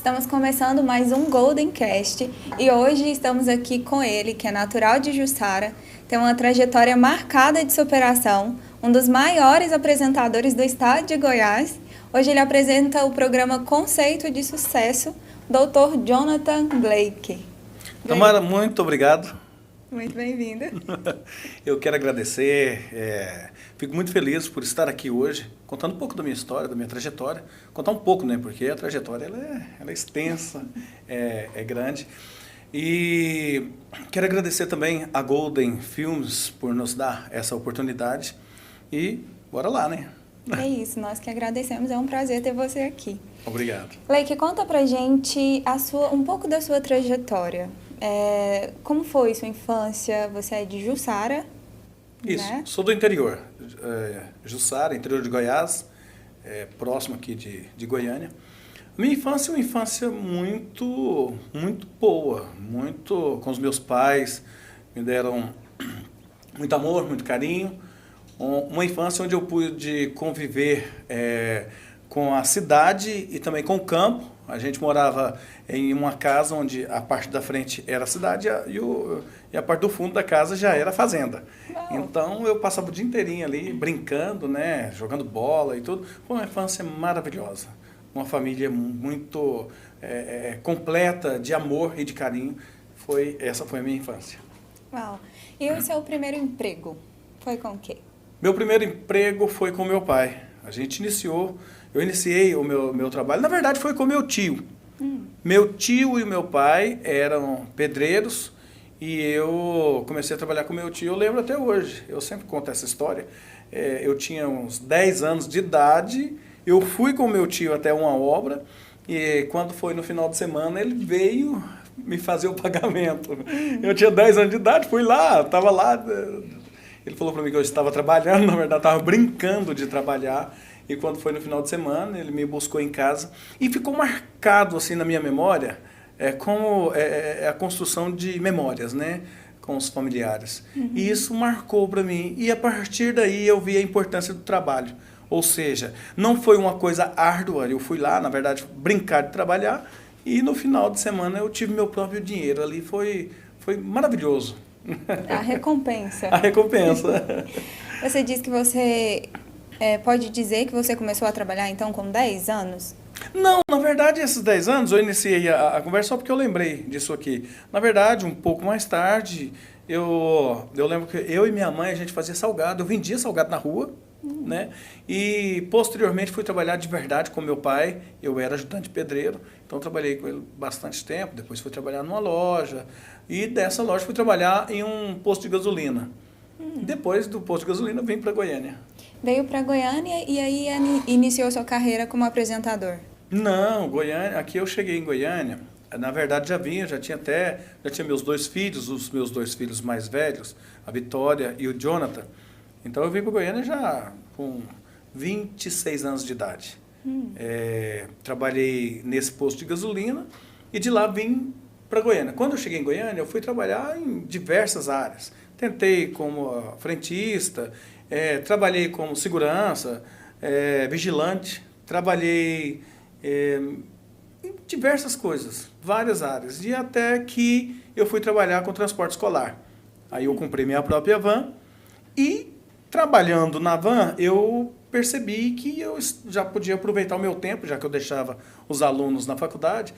Estamos começando mais um Golden Cast e hoje estamos aqui com ele, que é natural de Jussara, tem uma trajetória marcada de superação, um dos maiores apresentadores do estado de Goiás. Hoje ele apresenta o programa Conceito de Sucesso, Dr. Jonathan Blake. Tamara, muito obrigado. Muito bem-vinda. Eu quero agradecer, fico muito feliz por estar aqui hoje, contando um pouco da minha história, da minha trajetória. Contar um pouco, né? Porque a trajetória ela é extensa, é grande. E quero agradecer também a Golden Films por nos dar essa oportunidade. E bora lá, né? É isso, nós que agradecemos, é um prazer ter você aqui. Obrigado. Blake, conta pra gente um pouco da sua trajetória. Como foi sua infância? Você é de Jussara? Isso, né? Sou do interior. Jussara, interior de Goiás, próximo aqui de Goiânia. Minha infância é uma infância muito boa, muito com os meus pais, me deram muito amor, muito carinho. Uma infância onde eu pude conviver com a cidade e também com o campo. A gente morava em uma casa onde a parte da frente era a cidade e a parte do fundo da casa já era a fazenda. Uau. Então eu passava o dia inteirinho ali brincando, né, jogando bola e tudo. Foi uma infância maravilhosa. Uma família muito completa de amor e de carinho. Essa foi a minha infância. Uau. E o seu primeiro emprego foi com o quê? Meu primeiro emprego foi com meu pai. Eu iniciei o meu trabalho, na verdade foi com meu tio. Meu tio e meu pai eram pedreiros e eu comecei a trabalhar com meu tio, eu lembro até hoje, eu sempre conto essa história. Eu tinha uns 10 anos de idade, eu fui com meu tio até uma obra e quando foi no final de semana ele veio me fazer o pagamento. Eu tinha 10 anos de idade, fui lá, estava lá. Ele falou para mim que eu estava trabalhando, na verdade estava brincando de trabalhar. E quando foi no final de semana, ele me buscou em casa. E ficou marcado assim na minha memória como a construção de memórias, né, com os familiares. E isso marcou para mim. E a partir daí eu vi a importância do trabalho. Ou seja, não foi uma coisa árdua. Eu fui lá, na verdade, brincar de trabalhar. E no final de semana eu tive meu próprio dinheiro. Ali foi maravilhoso. A recompensa. A recompensa. Você disse que você pode dizer que você começou a trabalhar então com 10 anos? Não, na verdade esses 10 anos eu iniciei a conversa só porque eu lembrei disso aqui. Na verdade, um pouco mais tarde, eu lembro que eu e minha mãe a gente fazia salgado, eu vendia salgado na rua, né? E posteriormente fui trabalhar de verdade com meu pai, eu era ajudante pedreiro, então trabalhei com ele bastante tempo, depois fui trabalhar numa loja e dessa loja fui trabalhar em um posto de gasolina. Depois do posto de gasolina vim para Goiânia. Veio para Goiânia e aí iniciou sua carreira como apresentador? Não, Goiânia, aqui eu cheguei em Goiânia, na verdade já tinha meus 2 filhos, os meus 2 filhos mais velhos, a Vitória e o Jonathan. Então eu vim para Goiânia já com 26 anos de idade. Trabalhei nesse posto de gasolina e de lá vim para Goiânia. Quando eu cheguei em Goiânia, eu fui trabalhar em diversas áreas. Tentei como frentista, trabalhei como segurança, vigilante, trabalhei em diversas coisas, várias áreas. E até que eu fui trabalhar com transporte escolar. Aí eu comprei minha própria van e trabalhando na van eu percebi que eu já podia aproveitar o meu tempo, já que eu deixava os alunos na faculdade.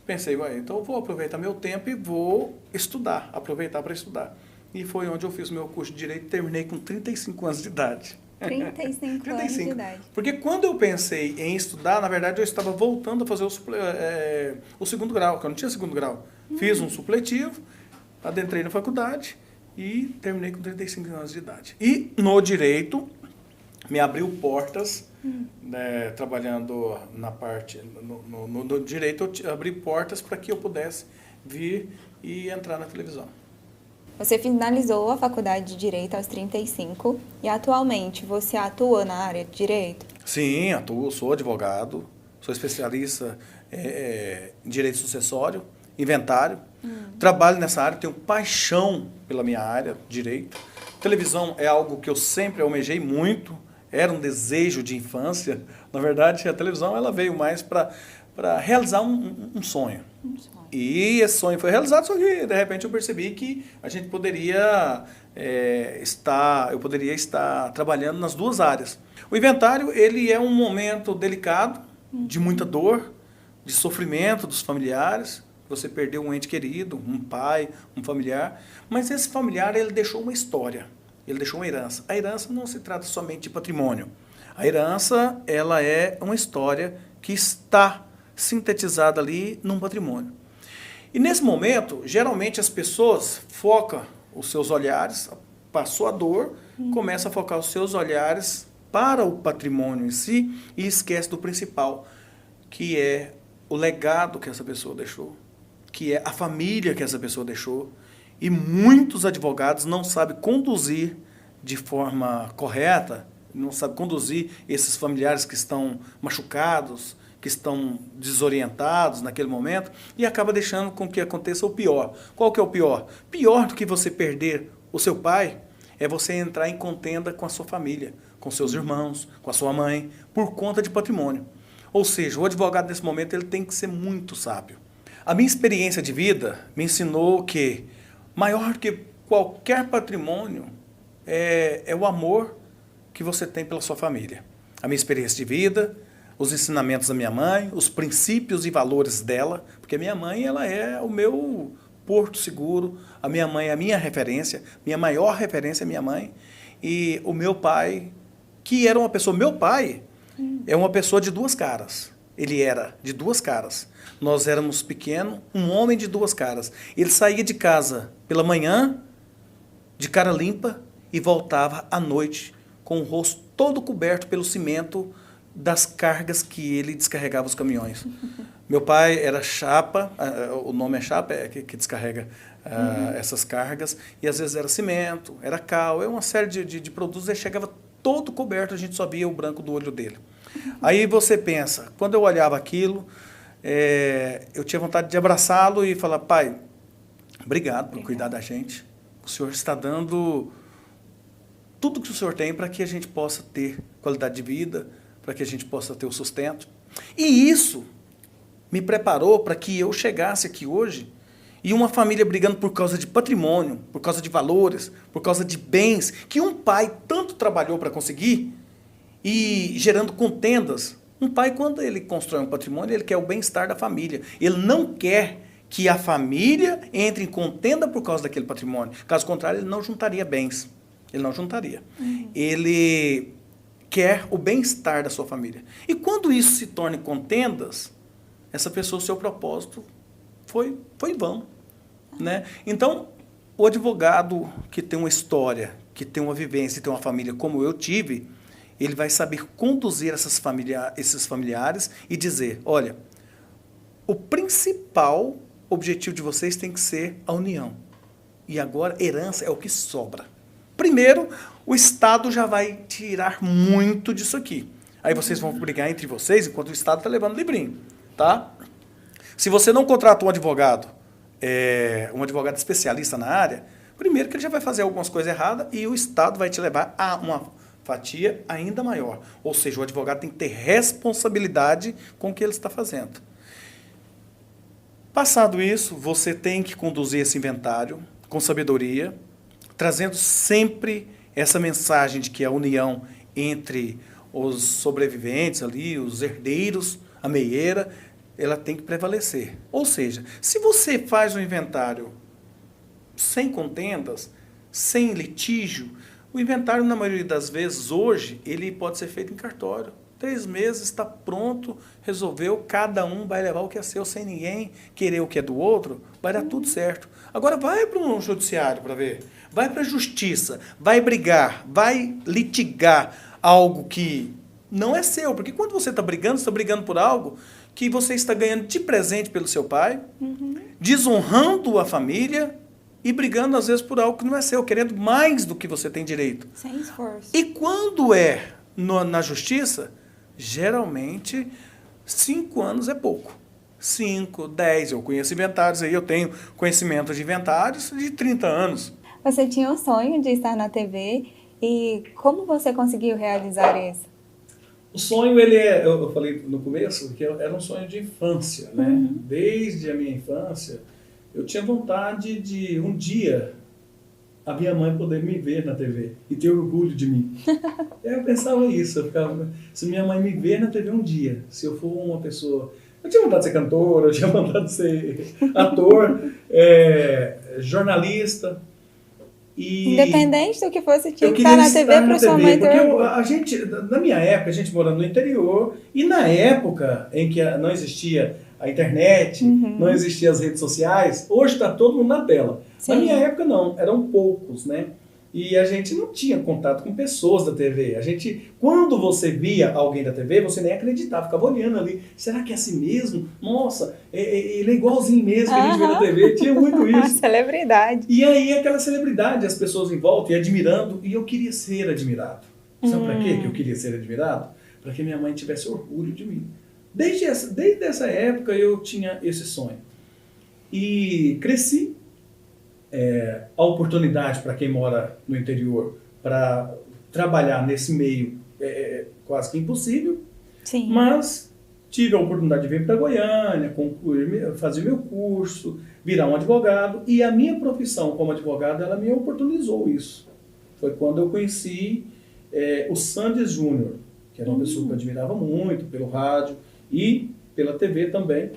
Pensei, então eu vou aproveitar meu tempo e vou estudar, aproveitar para estudar. E foi onde eu fiz o meu curso de Direito e terminei com 35 anos de idade. 35 anos de idade. Porque quando eu pensei em estudar, na verdade eu estava voltando a fazer o segundo grau, porque eu não tinha segundo grau. Fiz um supletivo, adentrei na faculdade e terminei com 35 anos de idade. E no Direito me abriu portas, né, trabalhando na parte, no Direito eu abri portas para que eu pudesse vir e entrar na televisão. Você finalizou a faculdade de Direito aos 35 e atualmente você atua na área de Direito? Sim, atuo, sou advogado, sou especialista em Direito Sucessório, Inventário. Trabalho nessa área, tenho paixão pela minha área, Direito. Televisão é algo que eu sempre almejei muito, era um desejo de infância. Na verdade, a televisão ela veio mais para para realizar um sonho. E esse sonho foi realizado, só que de repente eu percebi que a gente poderia eu poderia estar trabalhando nas duas áreas. O inventário, ele é um momento delicado, de muita dor, de sofrimento dos familiares. Você perdeu um ente querido, um pai, um familiar, mas esse familiar, ele deixou uma história, ele deixou uma herança. A herança não se trata somente de patrimônio. A herança, ela é uma história que está sintetizada ali num patrimônio. E nesse momento, geralmente as pessoas focam os seus olhares, passou a dor, começa a focar os seus olhares para o patrimônio em si e esquece do principal, que é o legado que essa pessoa deixou, que é a família que essa pessoa deixou. E muitos advogados não sabem conduzir de forma correta, não sabem conduzir esses familiares que estão machucados, que estão desorientados naquele momento, e acaba deixando com que aconteça o pior. Qual que é o pior? Pior do que você perder o seu pai é você entrar em contenda com a sua família, com seus irmãos, com a sua mãe, por conta de patrimônio. Ou seja, o advogado nesse momento ele tem que ser muito sábio. A minha experiência de vida me ensinou que maior do que qualquer patrimônio é o amor que você tem pela sua família. A minha experiência de vida, os ensinamentos da minha mãe, os princípios e valores dela, porque a minha mãe ela é o meu porto seguro, a minha mãe é a minha referência, minha maior referência é minha mãe, e o meu pai, que era uma pessoa, meu pai é uma pessoa de duas caras, ele era de duas caras, nós éramos pequenos, um homem de duas caras, ele saía de casa pela manhã, de cara limpa, e voltava à noite, com o rosto todo coberto pelo cimento das cargas que ele descarregava os caminhões. Meu pai era chapa, o nome é chapa, que descarrega essas cargas, e às vezes era cimento, era cal, uma série de produtos, ele chegava todo coberto, a gente só via o branco do olho dele. Aí você pensa, quando eu olhava aquilo, eu tinha vontade de abraçá-lo e falar, pai, obrigado por cuidar da gente, o senhor está dando tudo que o senhor tem para que a gente possa ter qualidade de vida, para que a gente possa ter o sustento. E isso me preparou para que eu chegasse aqui hoje e uma família brigando por causa de patrimônio, por causa de valores, por causa de bens, que um pai tanto trabalhou para conseguir e gerando contendas. Um pai, quando ele constrói um patrimônio, ele quer o bem-estar da família. Ele não quer que a família entre em contenda por causa daquele patrimônio. Caso contrário, ele não juntaria bens. Ele não juntaria. Ele quer o bem-estar da sua família. E quando isso se torna em contendas, essa pessoa, o seu propósito foi em vão. Né? Então, o advogado que tem uma história, que tem uma vivência, que tem uma família como eu tive, ele vai saber conduzir esses familiares e dizer, olha, o principal objetivo de vocês tem que ser a união. E agora, herança é o que sobra. Primeiro, o Estado já vai tirar muito disso aqui. Aí vocês vão brigar entre vocês, enquanto o Estado está levando livrinho, tá? Se você não contrata um advogado especialista na área, primeiro que ele já vai fazer algumas coisas erradas e o Estado vai te levar a uma fatia ainda maior. Ou seja, o advogado tem que ter responsabilidade com o que ele está fazendo. Passado isso, você tem que conduzir esse inventário com sabedoria, trazendo sempre essa mensagem de que a união entre os sobreviventes ali, os herdeiros, a meieira, ela tem que prevalecer. Ou seja, se você faz um inventário sem contendas, sem litígio, o inventário, na maioria das vezes, hoje, ele pode ser feito em cartório. 3 meses, está pronto, resolveu, cada um vai levar o que é seu, sem ninguém querer o que é do outro, vai dar tudo certo. Agora vai para um judiciário para ver, vai para a justiça, vai brigar, vai litigar algo que não é seu, porque quando você está brigando por algo que você está ganhando de presente pelo seu pai, desonrando a família e brigando às vezes por algo que não é seu, querendo mais do que você tem direito. Sem esforço. E quando é na justiça, geralmente 5 anos é pouco. 5, 10, eu conheço inventários aí, eu tenho conhecimento de inventários de 30 anos. Você tinha um sonho de estar na TV e como você conseguiu realizar isso? O sonho, ele eu falei no começo, que era um sonho de infância, né? Uhum. Desde a minha infância, eu tinha vontade de, um dia, a minha mãe poder me ver na TV e ter orgulho de mim. Eu pensava isso, eu ficava, se minha mãe me ver na TV um dia, se eu for uma pessoa... Eu tinha vontade de ser cantor, eu tinha vontade de ser ator, jornalista. E Independente do que fosse, tinha eu que queria estar na TV estar para na sua mãe TV, ter porque orgulho. a gente, na minha época, a gente morando no interior, e na época em que não existia a internet, não existiam as redes sociais, hoje está todo mundo na tela. Sim. Na minha época não, eram poucos, né? E a gente não tinha contato com pessoas da TV. A gente, quando você via alguém da TV, você nem acreditava, ficava olhando ali. Será que é assim mesmo? Nossa, ele é igualzinho mesmo que a gente vê na TV. Tinha muito isso. Celebridade. E aí aquela celebridade, as pessoas em volta e admirando, e eu queria ser admirado. Sabe para quê que eu queria ser admirado? Para que minha mãe tivesse orgulho de mim. Desde essa época eu tinha esse sonho. E cresci. A oportunidade para quem mora no interior para trabalhar nesse meio é quase que impossível. Sim. Mas tive a oportunidade de vir para Goiânia, concluir, fazer meu curso, virar um advogado, e a minha profissão como advogado, ela me oportunizou isso. Foi quando eu conheci o Sandes Júnior, que era uma pessoa que eu admirava muito pelo rádio e pela TV também.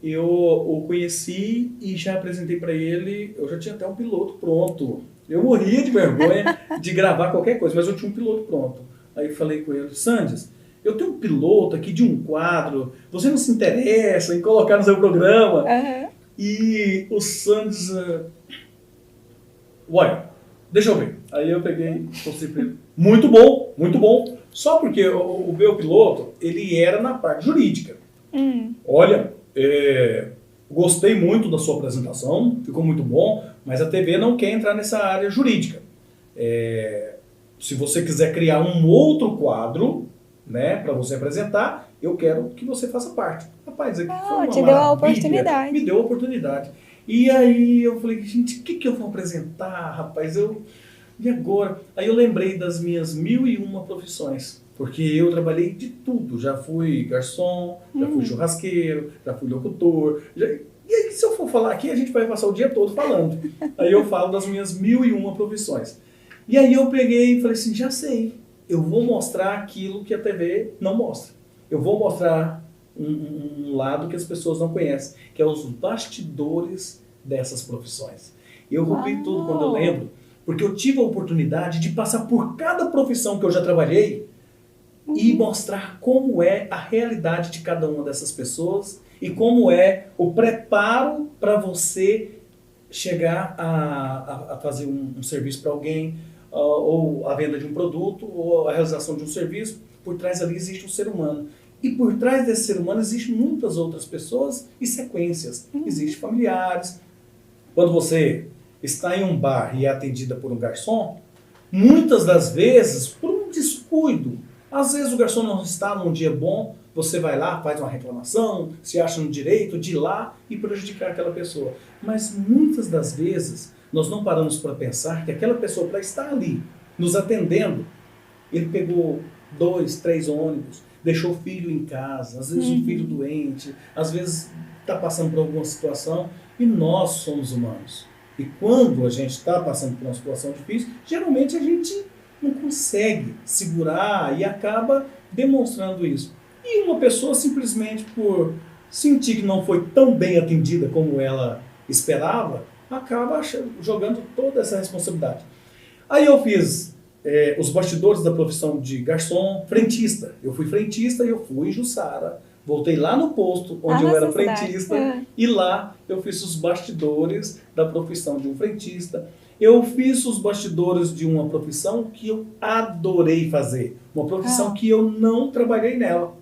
Eu o conheci e já apresentei para ele, eu já tinha até um piloto pronto. Eu morria de vergonha de gravar qualquer coisa, mas eu tinha um piloto pronto. Aí eu falei com ele, Sandes, eu tenho um piloto aqui de um quadro, você não se interessa em colocar no seu programa? Uhum. E o Sandes, ué, deixa eu ver. Aí eu peguei e mostrei para ele, muito bom, muito bom. Só porque o meu piloto, ele era na parte jurídica. Olha, gostei muito da sua apresentação, ficou muito bom, mas a TV não quer entrar nessa área jurídica. Se você quiser criar um outro quadro, né, para você apresentar, eu quero que você faça parte. Rapaz, aqui foi uma te deu a maravilha, oportunidade. me deu a oportunidade. E aí eu falei, gente, o que eu vou apresentar, rapaz? E agora? Aí eu lembrei das minhas 1001 profissões. Porque eu trabalhei de tudo. Já fui garçom, já fui churrasqueiro, já fui locutor. E aí, se eu for falar aqui, a gente vai passar o dia todo falando. Aí eu falo das minhas 1001 profissões. E aí eu peguei e falei assim, já sei. Eu vou mostrar aquilo que a TV não mostra. Eu vou mostrar um lado que as pessoas não conhecem, que é os bastidores dessas profissões. Eu rupei tudo quando eu lembro, porque eu tive a oportunidade de passar por cada profissão que eu já trabalhei e mostrar como é a realidade de cada uma dessas pessoas e como é o preparo para você chegar a fazer um serviço para alguém, ou a venda de um produto, ou a realização de um serviço. Por trás ali existe um ser humano. E por trás desse ser humano existem muitas outras pessoas e sequências. Existem familiares. Quando você está em um bar e é atendida por um garçom, muitas das vezes, por um descuido, às vezes o garçom não está num dia bom, você vai lá, faz uma reclamação, se acha no direito de ir lá e prejudicar aquela pessoa. Mas muitas das vezes nós não paramos para pensar que aquela pessoa, para estar ali, nos atendendo, ele pegou 2, 3 ônibus, deixou o filho em casa, às vezes um filho doente, às vezes está passando por alguma situação, e nós somos humanos. E quando a gente está passando por uma situação difícil, geralmente a gente não consegue segurar e acaba demonstrando isso. E uma pessoa simplesmente por sentir que não foi tão bem atendida como ela esperava, acaba jogando toda essa responsabilidade. Aí eu fiz os bastidores da profissão de garçom, frentista. Eu fui frentista e eu fui em Jussara. Voltei lá no posto onde eu era frentista e lá eu fiz os bastidores da profissão de um frentista. Eu fiz os bastidores de uma profissão que eu adorei fazer. Uma profissão que eu não trabalhei nela.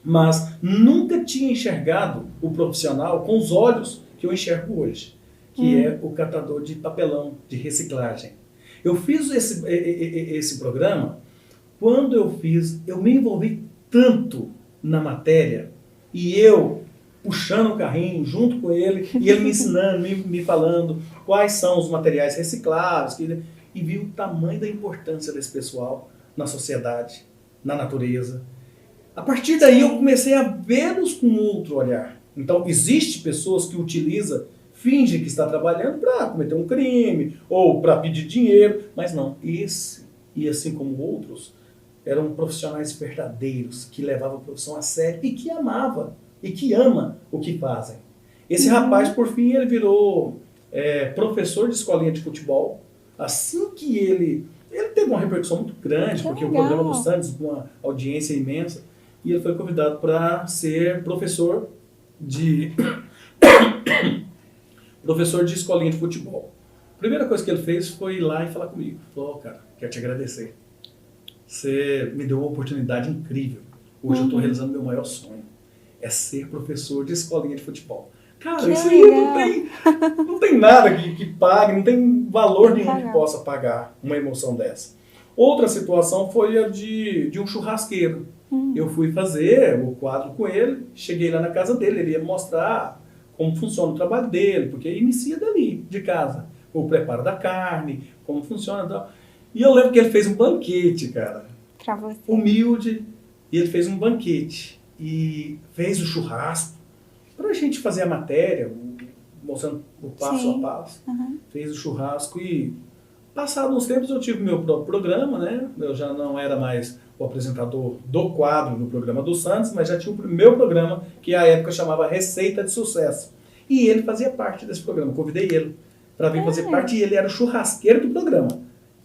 Mas nunca tinha enxergado o profissional com os olhos que eu enxergo hoje. Que é o catador de papelão, de reciclagem. Eu fiz esse programa, quando eu me envolvi tanto na matéria, e eu puxando o carrinho junto com ele, e ele me ensinando, me falando quais são os materiais recicláveis, e vi o tamanho da importância desse pessoal na sociedade, na natureza. A partir daí eu comecei a vê-los com outro olhar. Então, existe pessoas que utilizam, fingem que está trabalhando para cometer um crime ou para pedir dinheiro, mas não. Esse, e assim como outros, eram profissionais verdadeiros, que levavam a profissão a sério e que amava e que ama o que fazem. Esse rapaz, por fim, ele virou professor de escolinha de futebol. Assim que ele teve uma repercussão muito grande, porque o programa do Santos, com uma audiência imensa, e ele foi convidado para ser professor de escolinha de futebol. A primeira coisa que ele fez foi ir lá e falar comigo. Falou, cara, quero te agradecer. Você me deu uma oportunidade incrível. Hoje eu estou realizando meu maior sonho. É ser professor de escolinha de futebol. Cara, isso aí não tem nada que pague, não tem valor nenhum que possa pagar uma emoção dessa. Outra situação foi a de um churrasqueiro. Eu fui fazer o quadro com ele, cheguei lá na casa dele, ele ia mostrar como funciona o trabalho dele, porque inicia dali, de casa. O preparo da carne, como funciona e tal. E eu lembro que ele fez um banquete, cara. Pra você. Humilde. E ele fez um banquete. E fez o churrasco. Pra gente fazer a matéria, mostrando o passo a passo. Fez o churrasco e, passado uns tempos, eu tive meu próprio programa, né? Eu já não era mais o apresentador do quadro no programa do Santos, mas já tinha o meu programa, que à época chamava Receita de Sucesso. E ele fazia parte desse programa. Convidei ele para vir fazer parte e ele era o churrasqueiro do programa.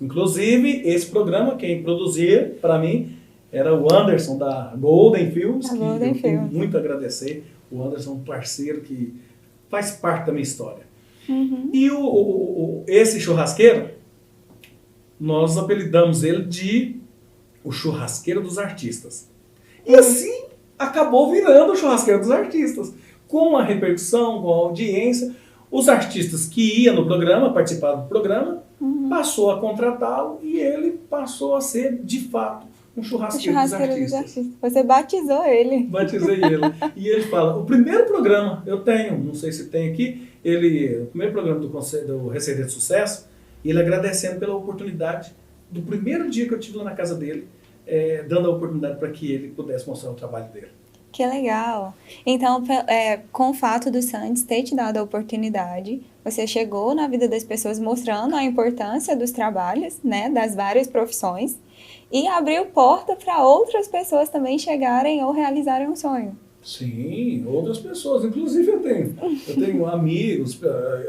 Inclusive, esse programa, quem produzia para mim era o Anderson da Golden Films, que eu tenho muito a agradecer. O Anderson é um parceiro que faz parte da minha história. E esse churrasqueiro, nós apelidamos ele de o churrasqueiro dos artistas. E assim acabou virando o churrasqueiro dos artistas. Com a repercussão, com a audiência, os artistas que iam no programa, participavam do programa, passou a contratá-lo e ele passou a ser, de fato, um churrasqueiro dos artistas. Você batizou ele. Batizei ele. E ele fala, o primeiro programa, eu tenho, não sei se tem aqui, o primeiro programa do Receita de Sucesso, e ele agradecendo pela oportunidade do primeiro dia que eu estive lá na casa dele, dando a oportunidade para que ele pudesse mostrar o trabalho dele. Que legal. Então, com o fato do Santos ter te dado a oportunidade, você chegou na vida das pessoas mostrando a importância dos trabalhos, né, das várias profissões, e abriu porta para outras pessoas também chegarem ou realizarem um sonho. Sim, outras pessoas. Inclusive eu tenho amigos,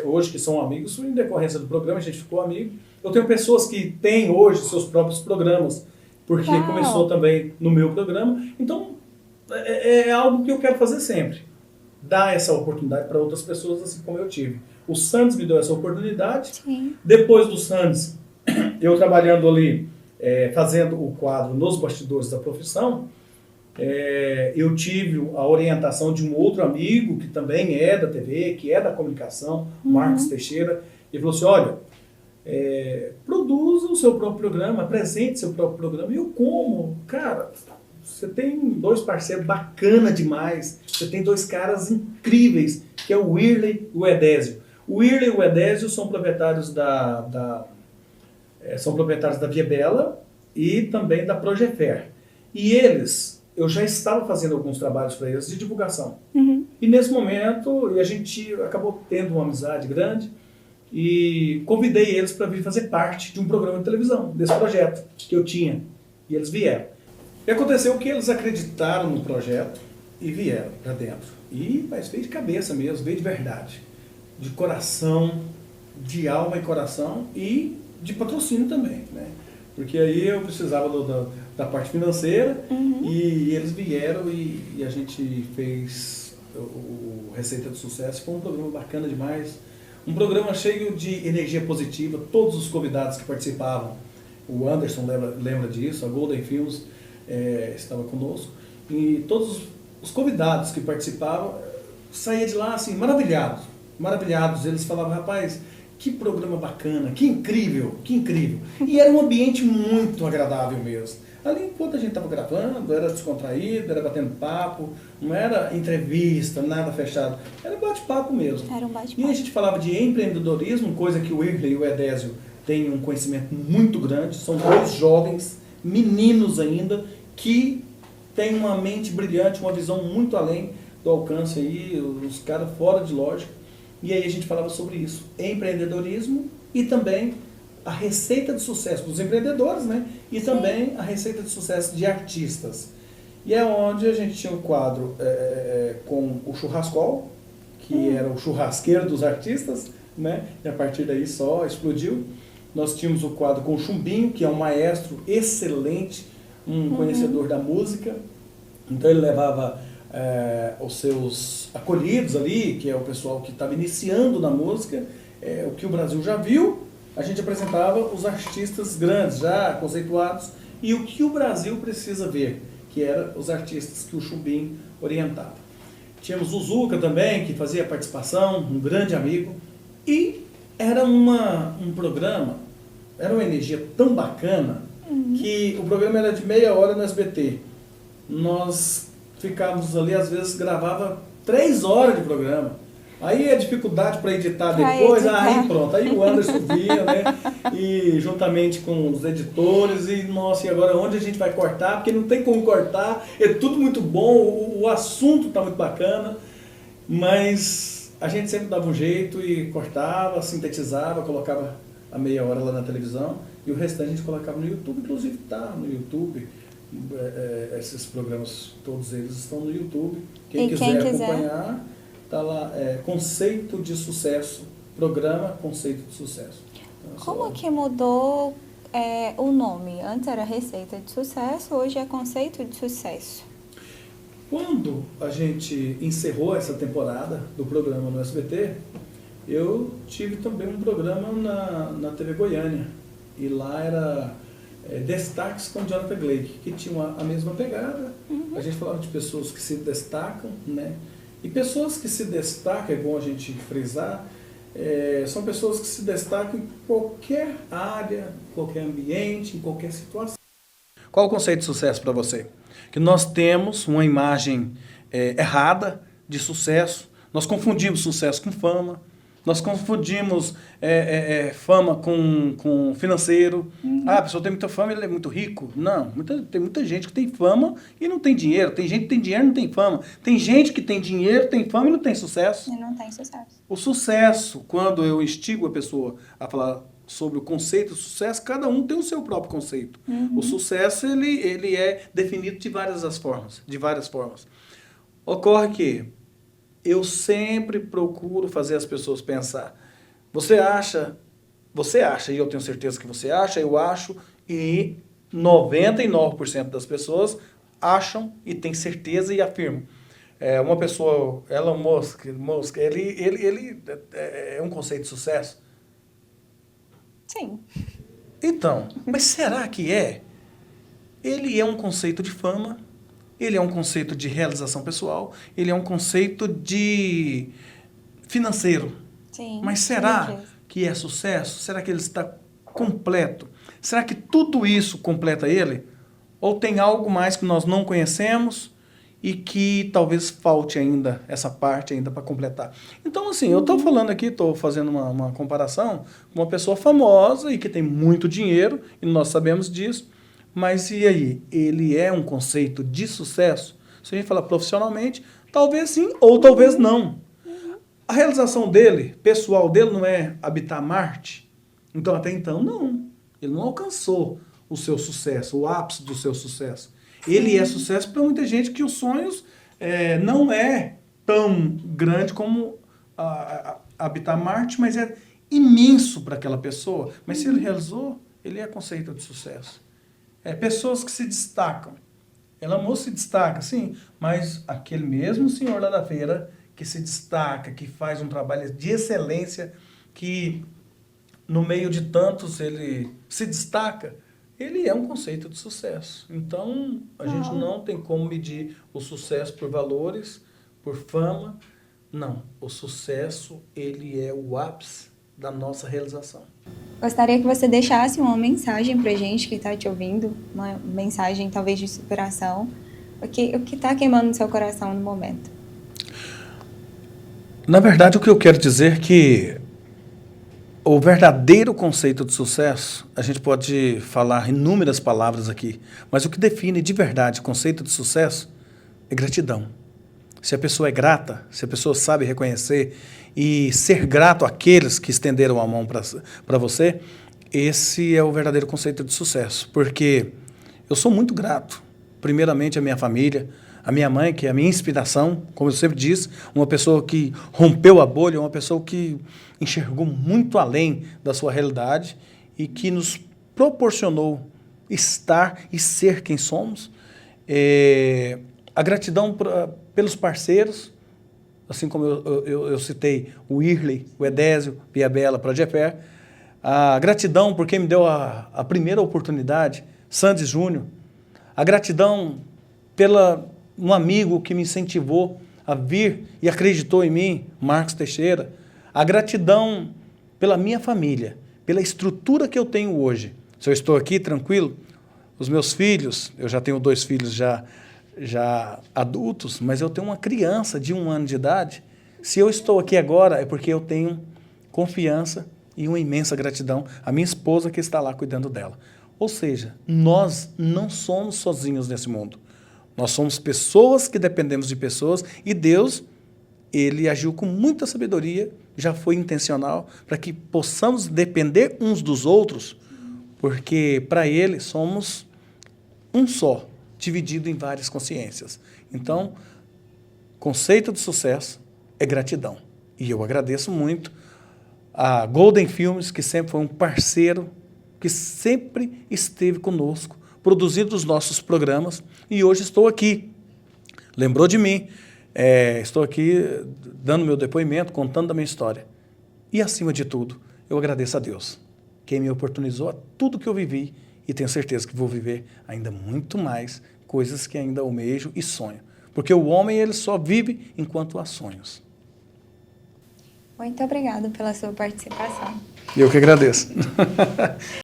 hoje que são amigos, em decorrência do programa, a gente ficou amigo. Eu tenho pessoas que têm hoje seus próprios programas, porque começou também no meu programa. Então, é algo que eu quero fazer sempre. Dar essa oportunidade para outras pessoas, assim como eu tive. O Santos me deu essa oportunidade. Sim. Depois do Santos, eu trabalhando ali, fazendo o quadro nos bastidores da profissão, eu tive a orientação de um outro amigo, que também é da TV, que é da comunicação, Marcos Teixeira. Ele falou assim, olha, produza o seu próprio programa, apresente seu próprio programa. E eu como? Cara, você tem dois parceiros bacana demais, você tem dois caras incríveis, que é o Wirley e o Edésio. O Wirley e o Edésio são proprietários da Via Bela e também da Progefer. E eles, eu já estava fazendo alguns trabalhos para eles de divulgação. E nesse momento, a gente acabou tendo uma amizade grande e convidei eles para vir fazer parte de um programa de televisão, desse projeto que eu tinha. E eles vieram. E aconteceu que eles acreditaram no projeto e vieram para dentro. Mas veio de cabeça mesmo, veio de verdade. De coração, de alma e coração e de patrocínio também, né? Porque aí eu precisava da parte financeira e eles vieram e a gente fez o Receita de Sucesso. Foi um programa bacana demais. Um programa cheio de energia positiva. Todos os convidados que participavam, o Anderson lembra disso, a Golden Films estava conosco. E todos os convidados que participavam saíam de lá assim, maravilhados. Maravilhados. Eles falavam, rapaz, que programa bacana, que incrível, que incrível. E era um ambiente muito agradável mesmo. Ali, enquanto a gente estava gravando, era descontraído, era batendo papo, não era entrevista, nada fechado. Era bate-papo mesmo. Era um bate-papo. E a gente falava de empreendedorismo, coisa que o Wirley e o Edésio têm um conhecimento muito grande. São dois jovens, meninos ainda, que tem uma mente brilhante, uma visão muito além do alcance aí, os caras fora de lógica. E aí a gente falava sobre isso, empreendedorismo e também a receita de sucesso dos empreendedores, né? E também a receita de sucesso de artistas. E é onde a gente tinha um quadro com o Churrascol, que era o churrasqueiro dos artistas, né? E a partir daí só explodiu. Nós tínhamos o quadro com o Chumbinho, que é um maestro excelente, um conhecedor da música. Então ele levava os seus acolhidos ali, que é o pessoal que estava iniciando na música, o que o Brasil já viu. A gente apresentava os artistas grandes, já conceituados, e o que o Brasil precisa ver, que eram os artistas que o Chumbinho orientava. Tínhamos o Zuca também, que fazia participação, um grande amigo, e era um programa, era uma energia tão bacana, que o programa era de meia hora no SBT. Nós ficávamos ali, às vezes gravava 3 horas de programa. Aí a dificuldade para editar depois, aí pronto, aí o Anderson via, né? E juntamente com os editores, e nossa, e agora onde a gente vai cortar? Porque não tem como cortar, é tudo muito bom, o assunto está muito bacana, mas a gente sempre dava um jeito e cortava, sintetizava, colocava a meia hora lá na televisão, e o restante a gente colocava no YouTube, inclusive está no YouTube. Esses programas, todos eles estão no YouTube. Quem quiser acompanhar, está lá, Conceito de Sucesso, programa Conceito de Sucesso. Então, como que mudou o nome? Antes era Receita de Sucesso, hoje é Conceito de Sucesso. Quando a gente encerrou essa temporada do programa no SBT, eu tive também um programa na TV Goiânia, e lá era Destaques com Jonathan Gleick, que tinha a mesma pegada. A gente falava de pessoas que se destacam, né? E pessoas que se destacam, é bom a gente frisar, são pessoas que se destacam em qualquer área, qualquer ambiente, em qualquer situação. Qual o conceito de sucesso para você? Que nós temos uma imagem errada de sucesso, nós confundimos sucesso com fama, nós confundimos fama com financeiro. A pessoa tem muita fama, ele é muito rico. Não, tem muita gente que tem fama e não tem dinheiro. Tem gente que tem dinheiro e não tem fama. Tem gente que tem dinheiro, tem fama e não tem sucesso. E não tem sucesso. O sucesso, quando eu instigo a pessoa a falar sobre o conceito de sucesso, cada um tem o seu próprio conceito. O sucesso, ele é definido de várias formas. Ocorre que eu sempre procuro fazer as pessoas pensar. Você acha, e eu tenho certeza que você acha, eu acho, e 99% das pessoas acham e têm certeza e afirmam. Uma pessoa, Elon Musk, ele é um conceito de sucesso? Sim. Então, mas será que é? Ele é um conceito de fama, ele é um conceito de realização pessoal, ele é um conceito de financeiro. Sim. Mas será que é sucesso? Será que ele está completo? Será que tudo isso completa ele? Ou tem algo mais que nós não conhecemos e que talvez falte ainda essa parte ainda para completar? Então, assim, eu estou falando aqui, estou fazendo uma comparação com uma pessoa famosa e que tem muito dinheiro, e nós sabemos disso. Mas e aí? Ele é um conceito de sucesso? Se a gente falar profissionalmente, talvez sim ou talvez não. A realização dele, pessoal dele, não é habitar Marte? Então, até então, não. Ele não alcançou o seu sucesso, o ápice do seu sucesso. Ele é sucesso para muita gente que os sonhos não é tão grande como habitar Marte, mas é imenso para aquela pessoa. Mas se ele realizou, ele é conceito de sucesso. Pessoas que se destacam. Elon Musk se destaca, sim, mas aquele mesmo senhor lá da feira que se destaca, que faz um trabalho de excelência, que no meio de tantos ele se destaca, ele é um conceito de sucesso. Então, a gente não tem como medir o sucesso por valores, por fama. Não, o sucesso, ele é o ápice da nossa realização. Gostaria que você deixasse uma mensagem pra gente que está te ouvindo, uma mensagem talvez de superação, o que está queimando no seu coração no momento. Na verdade, o que eu quero dizer é que O verdadeiro conceito de sucesso, a gente pode falar inúmeras palavras aqui, mas o que define de verdade o conceito de sucesso é gratidão. Se a pessoa é grata, se a pessoa sabe reconhecer e ser grato àqueles que estenderam a mão para você, esse é o verdadeiro conceito de sucesso. Porque eu sou muito grato, primeiramente, à minha família, à minha mãe, que é a minha inspiração, como eu sempre disse, uma pessoa que rompeu a bolha, uma pessoa que enxergou muito além da sua realidade e que nos proporcionou estar e ser quem somos. A gratidão pelos parceiros, assim como eu citei o Irley, o Edésio, Pia Bela, Projeper. A gratidão por quem me deu a primeira oportunidade, Sandes Júnior. A gratidão pela um amigo que me incentivou a vir e acreditou em mim, Marcos Teixeira. A gratidão pela minha família, pela estrutura que eu tenho hoje. Se eu estou aqui tranquilo, os meus filhos, eu já tenho 2 filhos já adultos, mas eu tenho uma criança de 1 ano de idade. Se eu estou aqui agora é porque eu tenho confiança e uma imensa gratidão à minha esposa que está lá cuidando dela. Ou seja, nós não somos sozinhos nesse mundo. Nós somos pessoas que dependemos de pessoas e Deus, Ele agiu com muita sabedoria, já foi intencional para que possamos depender uns dos outros, porque para Ele somos um só, dividido em várias consciências. Então, conceito de sucesso é gratidão. E eu agradeço muito a Golden Filmes, que sempre foi um parceiro, que sempre esteve conosco, produzindo os nossos programas, e hoje estou aqui. Lembrou de mim. Estou aqui dando meu depoimento, contando da minha história. E, acima de tudo, eu agradeço a Deus, quem me oportunizou a tudo que eu vivi, e tenho certeza que vou viver ainda muito mais coisas que ainda almejo e sonho. Porque o homem, ele só vive enquanto há sonhos. Muito obrigada pela sua participação. Eu que agradeço.